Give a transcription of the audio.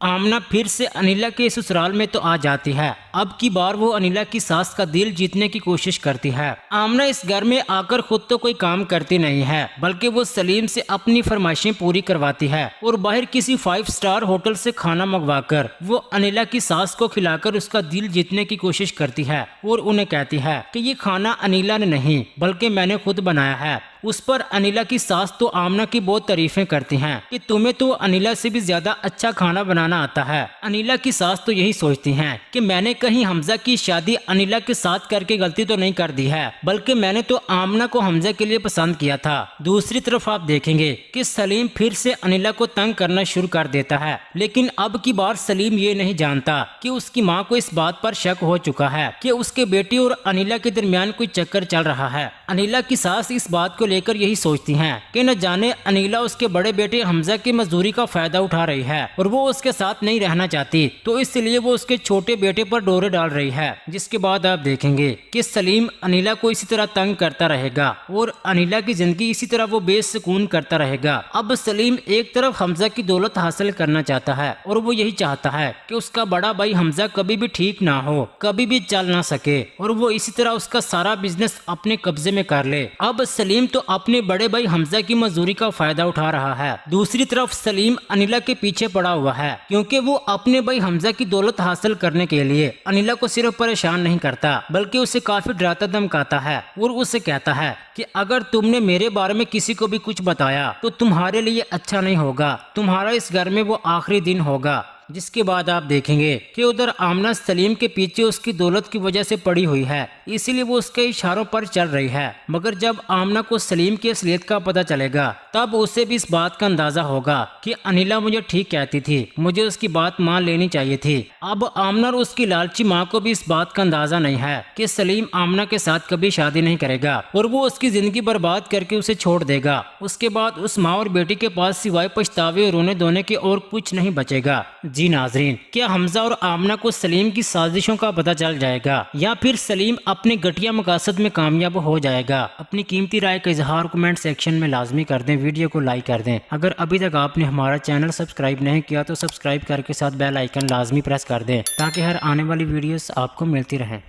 आमना फिर से अनिला के ससुराल में तो आ जाती है। अब की बार वो अनिला की सास का दिल जीतने की कोशिश करती है। आमना इस घर में आकर खुद तो कोई काम करती नहीं है, बल्कि वो सलीम से अपनी फरमाइशें पूरी करवाती है और बाहर किसी 5 स्टार होटल से खाना मंगवाकर वो अनिला की सास को खिलाकर उसका दिल जीतने की कोशिश करती है और उन्हें कहती है कि ये खाना अनिला ने नहीं बल्कि मैंने खुद बनाया है। उस पर अनिला की सास तो आमना की बहुत तारीफें करती हैं कि तुम्हें तो अनिला से भी ज्यादा अच्छा खाना बनाना आता है। अनिला की सास तो यही सोचती हैं कि मैंने कहीं हमजा की शादी अनिला के साथ करके गलती तो नहीं कर दी है, बल्कि मैंने तो आमना को हमजा के लिए पसंद किया था। दूसरी तरफ आप देखेंगे कि सलीम फिर से अनिला को तंग करना शुरू कर देता है, लेकिन अब की बार सलीम ये नहीं जानता कि उसकी माँ को इस बात पर शक हो चुका है कि उसके बेटी और अनिला के दरमियान कोई चक्कर चल रहा है। अनिला की सास इस बात को लेकर यही सोचती हैं कि न जाने अनिला उसके बड़े बेटे हमजा की मजदूरी का फायदा उठा रही है और वो उसके साथ नहीं रहना चाहती, तो इसलिए वो उसके छोटे बेटे पर डोरे डाल रही है। जिसके बाद आप देखेंगे कि सलीम अनिला को इसी तरह तंग करता रहेगा और अनिला की जिंदगी इसी तरह वो बेसुकून करता रहेगा। अब सलीम एक तरफ हमजा की दौलत हासिल करना चाहता है और वो यही चाहता है कि उसका बड़ा भाई हमजा कभी भी ठीक ना हो, कभी भी चल ना सके और वो इसी तरह उसका सारा बिजनेस अपने कब्जे में कर ले। अब सलीम तो अपने बड़े भाई हमजा की मजदूरी का फायदा उठा रहा है। दूसरी तरफ सलीम अनिला के पीछे पड़ा हुआ है, क्योंकि वो अपने भाई हमजा की दौलत हासिल करने के लिए अनिला को सिर्फ परेशान नहीं करता बल्कि उसे काफी डराता धमकाता है और उसे कहता है कि अगर तुमने मेरे बारे में किसी को भी कुछ बताया तो तुम्हारे लिए अच्छा नहीं होगा, तुम्हारा इस घर में वो आखिरी दिन होगा। जिसके बाद आप देखेंगे कि उधर आमना सलीम के पीछे उसकी दौलत की वजह से पड़ी हुई है, इसीलिए वो उसके इशारों पर चल रही है। मगर जब आमना को सलीम की असलियत का पता चलेगा तब उसे भी इस बात का अंदाजा होगा कि अनिला मुझे ठीक कहती थी, मुझे उसकी बात मान लेनी चाहिए थी। अब आमना और उसकी लालची माँ को भी इस बात का अंदाजा नहीं है कि सलीम आमना के साथ कभी शादी नहीं करेगा और वो उसकी जिंदगी बर्बाद करके उसे छोड़ देगा। उसके बाद उस माँ और बेटी के पास सिवाय पछतावे और रोने धोने के और कुछ नहीं बचेगा। जी नाजरीन, क्या हमजा और आमना को सलीम की साजिशों का पता चल जाएगा या फिर सलीम अपने घटिया मकसद में कामयाब हो जाएगा? अपनी कीमती राय का इजहार कमेंट सेक्शन में लाजमी कर दें, वीडियो को लाइक कर दें। अगर अभी तक आपने हमारा चैनल सब्सक्राइब नहीं किया तो सब्सक्राइब करके साथ बेल आइकन लाजमी प्रेस कर दें ताकि हर आने वाली वीडियोस आपको मिलती रहें।